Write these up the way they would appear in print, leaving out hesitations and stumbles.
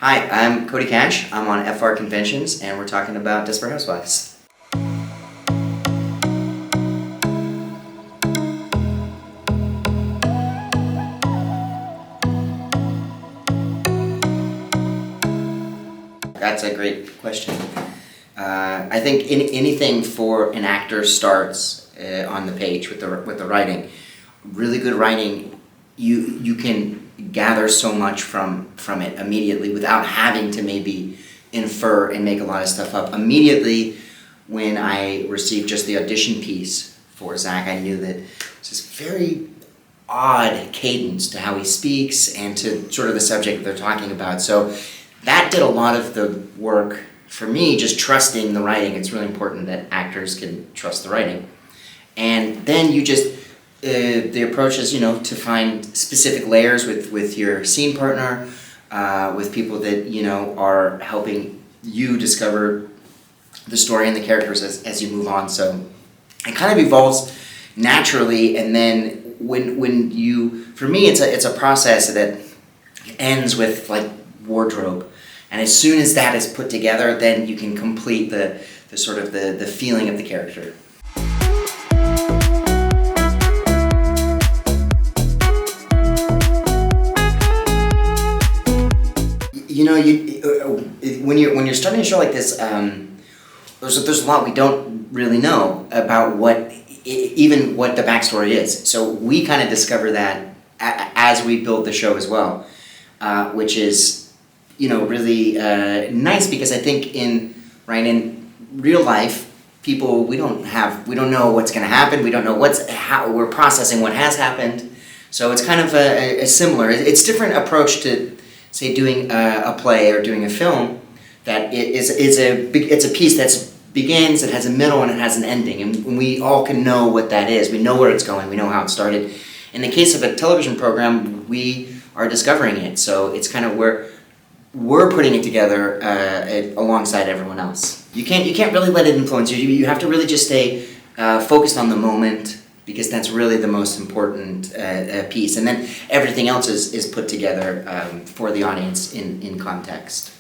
Hi, I'm Cody Kasch. I'm on FrConventions, and we're talking about Desperate Housewives. That's a great question. I think anything for an actor starts on the page with the writing. Really good writing, you can gather so much from it immediately without having to maybe infer and make a lot of stuff up. Immediately when I received just the audition piece for Zach, I knew that it's this very odd cadence to how he speaks and to sort of the subject that they're talking about. So that did a lot of the work for me, just trusting the writing. It's really important that actors can trust the writing. And then you just the approach is, to find specific layers with your scene partner, with people that, are helping you discover the story and the characters as you move on. So it kind of evolves naturally, and then when you, for me, it's a process that ends with like wardrobe. And as soon as that is put together, then you can complete the sort of the feeling of the character. When you're starting a show like this, there's a lot we don't really know about what the backstory is. So we kind of discover that as we build the show as well, which is really nice, because I think in real life, people we don't know what's going to happen. We don't know how we're processing what has happened. So it's kind of a similar. It's different approach to, say, doing a play or doing a film. That it's a piece that begins, it has a middle, and it has an ending, and we all can know what that is. We know where it's going. We know how it started. In the case of a television program, we are discovering it. So it's kind of where we're putting it together alongside everyone else. You can't really let it influence you. You have to really just stay focused on the moment, because that's really the most important piece. And then everything else is put together for the audience in context.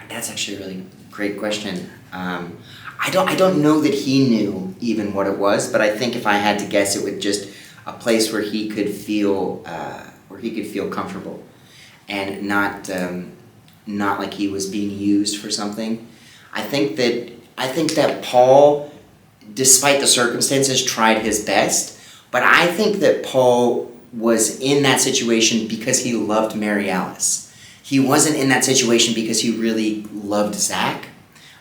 That's actually a really great question. I don't know that he knew even what it was, but I think if I had to guess, it would just a place where he could feel comfortable, and not like he was being used for something. I think that Paul, despite the circumstances, tried his best. But I think that Paul was in that situation because he loved Mary Alice. He wasn't in that situation because he really loved Zach.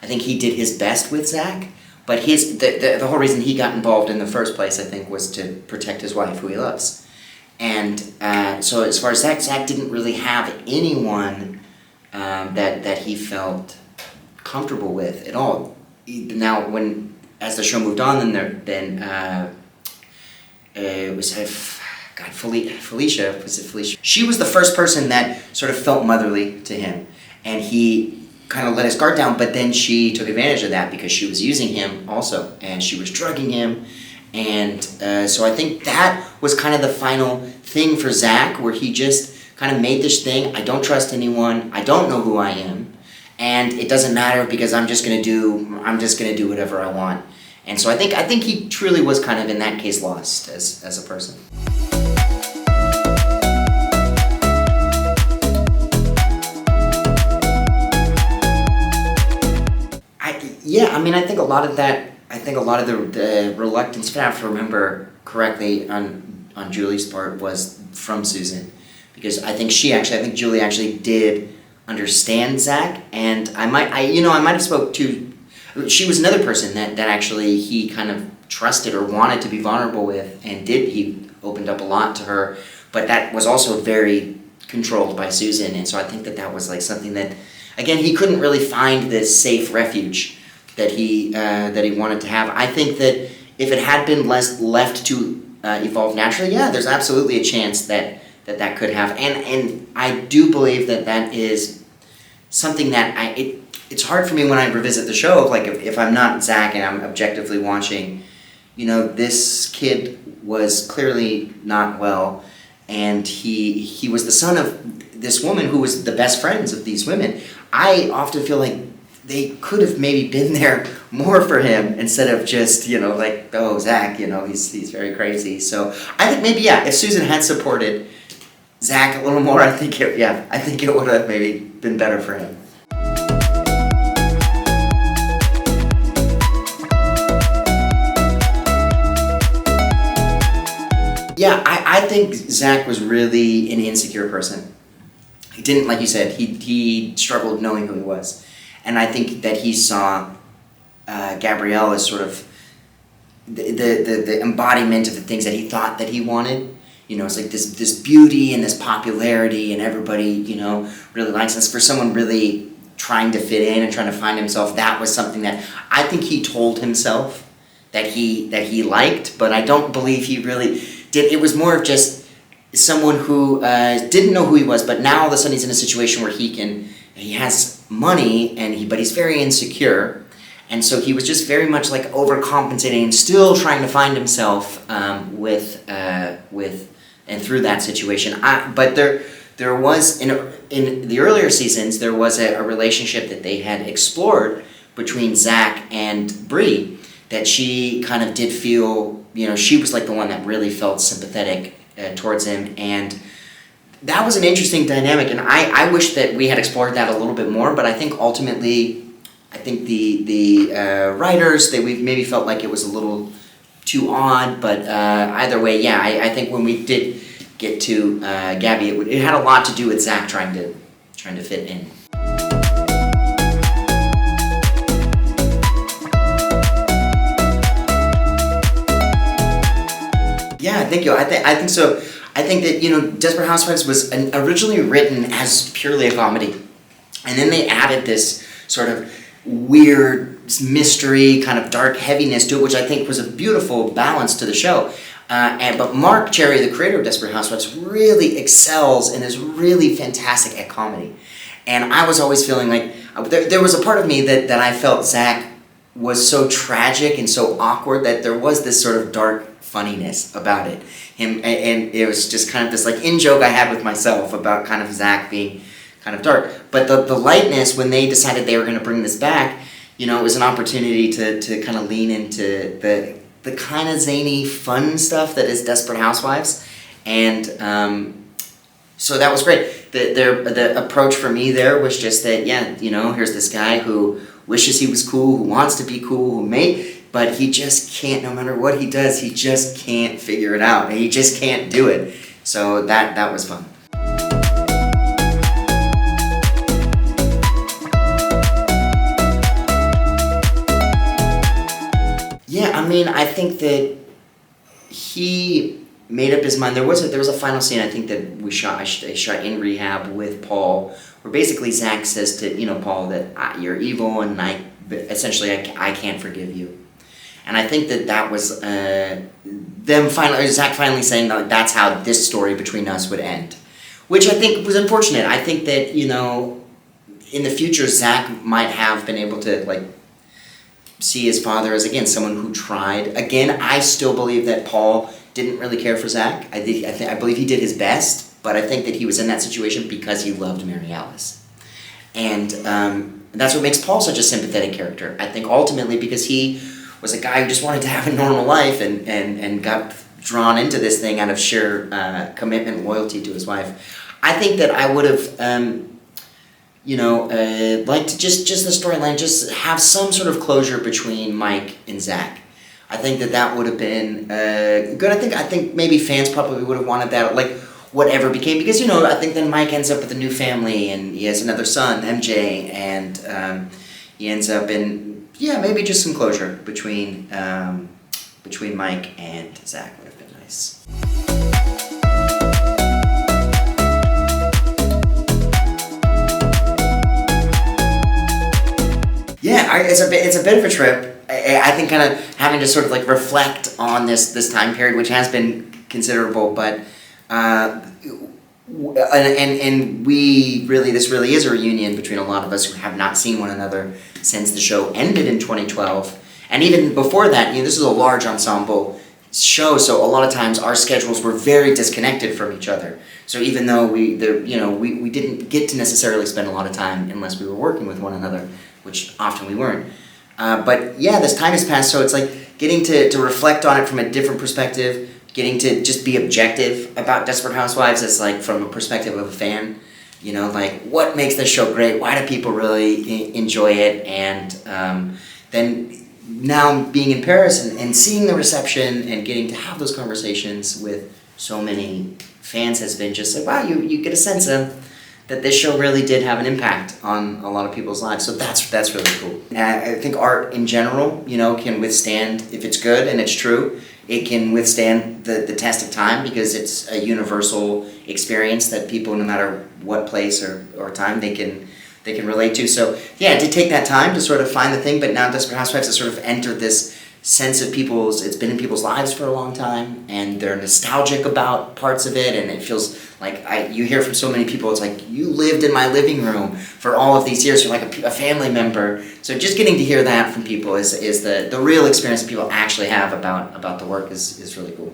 I think he did his best with Zach, but the whole reason he got involved in the first place, I think, was to protect his wife, who he loves. And so as far as Zach didn't really have anyone that he felt comfortable with at all. Now, as the show moved on, then it was Felicia. Was it Felicia? She was the first person that sort of felt motherly to him, and he kind of let his guard down. But then she took advantage of that because she was using him also, and she was drugging him. And so I think that was kind of the final thing for Zach, where he just kind of made this thing. I don't trust anyone. I don't know who I am, and it doesn't matter because I'm just gonna do whatever I want. And so I think he truly was kind of in that case lost as a person. I think a lot of that. I think a lot of the reluctance, if I have to remember correctly, on Julie's part, was from Susan, because I think Julie actually did understand Zach, and I might have spoke to. She was another person that actually he kind of trusted or wanted to be vulnerable with, and he opened up a lot to her, but that was also very controlled by Susan, and so I think that was like something that, again, he couldn't really find this safe refuge that he wanted to have. I think that if it had been left to evolve naturally, there's absolutely a chance that could have, and I do believe that is something that it's hard for me when I revisit the show, like if I'm not Zach and I'm objectively watching, this kid was clearly not well, and he was the son of this woman who was the best friends of these women. I often feel like they could have maybe been there more for him instead of just, like, oh, Zach, he's very crazy. So I think maybe, if Susan had supported Zach a little more, I think it would have maybe been better for him. Yeah, I think Zach was really an insecure person. He didn't, like you said, he struggled knowing who he was. And I think that he saw Gabrielle as sort of the embodiment of the things that he thought that he wanted. It's like this beauty and this popularity, and everybody, really likes this. For someone really trying to fit in and trying to find himself, that was something that I think he told himself that he liked, but I don't believe he really did. It was more of just someone who didn't know who he was, but now all of a sudden he's in a situation where he has money, but he's very insecure, and so he was just very much like overcompensating and still trying to find himself with and through that situation. But there was in the earlier seasons there was a relationship that they had explored between Zach and Bree that she kind of did feel, she was like the one that really felt sympathetic towards him, and that was an interesting dynamic, and I wish that we had explored that a little bit more, but I think ultimately, the writers, we maybe felt like it was a little too odd, but either way, I think when we did get to Gaby, it had a lot to do with Zach trying to fit in. Yeah, thank you. I think so. I think that, Desperate Housewives was originally written as purely a comedy. And then they added this sort of weird mystery, kind of dark heaviness to it, which I think was a beautiful balance to the show. But Mark Cherry, the creator of Desperate Housewives, really excels and is really fantastic at comedy. And I was always feeling like, there was a part of me that I felt Zach was so tragic and so awkward that there was this sort of dark funniness about it. And it was just kind of this like in-joke I had with myself about kind of Zach being kind of dark. But the lightness, when they decided they were going to bring this back, it was an opportunity to kind of lean into the kind of zany, fun stuff that is Desperate Housewives. And so that was great. The approach for me there was just that, here's this guy who wishes he was cool, who wants to be cool, but he just can't, no matter what he does, he just can't figure it out. He just can't do it. So that was fun. Yeah, I think that he made up his mind. There was a final scene, I think, that I shot in rehab with Paul, where basically Zach says to Paul that you're evil and I can't forgive you. And I think that was Zach finally saying that that's how this story between us would end, which I think was unfortunate. I think that in the future Zach might have been able to see his father as again someone who tried. Again, I still believe that Paul didn't really care for Zach. I believe he did his best, but I think that he was in that situation because he loved Mary Alice, and that's what makes Paul such a sympathetic character. I think ultimately because he was a guy who just wanted to have a normal life and got drawn into this thing out of sheer commitment and loyalty to his wife. I think that I would have, liked to just the storyline, just have some sort of closure between Mike and Zach. I think that would have been good. I think maybe fans probably would have wanted that, whatever became, because, I think then Mike ends up with a new family and he has another son, MJ, and he ends up in, maybe just some closure between Mike and Zach would have been nice. Yeah, it's a bit of a trip. I think kind of having to sort of reflect on this time period, which has been considerable, but and this really is a reunion between a lot of us who have not seen one another since the show ended in 2012, And even before that, this is a large ensemble show, so a lot of times our schedules were very disconnected from each other. So even though we didn't get to necessarily spend a lot of time unless we were working with one another, which often we weren't. But yeah, this time has passed, so it's like getting to reflect on it from a different perspective, getting to just be objective about Desperate Housewives as like from a perspective of a fan. Like what makes this show great? Why do people really enjoy it? And then now being in Paris and seeing the reception and getting to have those conversations with so many fans has been just like, wow, you get a sense of that this show really did have an impact on a lot of people's lives. So that's really cool. And I think art in general, can withstand, if it's good and it's true, it can withstand the test of time because it's a universal experience that people, no matter what place or time, they can relate to. So yeah, it did take that time to sort of find the thing, but now Desperate Housewives has sort of entered this sense of it's been in people's lives for a long time, and they're nostalgic about parts of it, and it feels like you hear from so many people, it's like, you lived in my living room for all of these years, you're like a family member. So just getting to hear that from people is the real experience that people actually have about the work is really cool.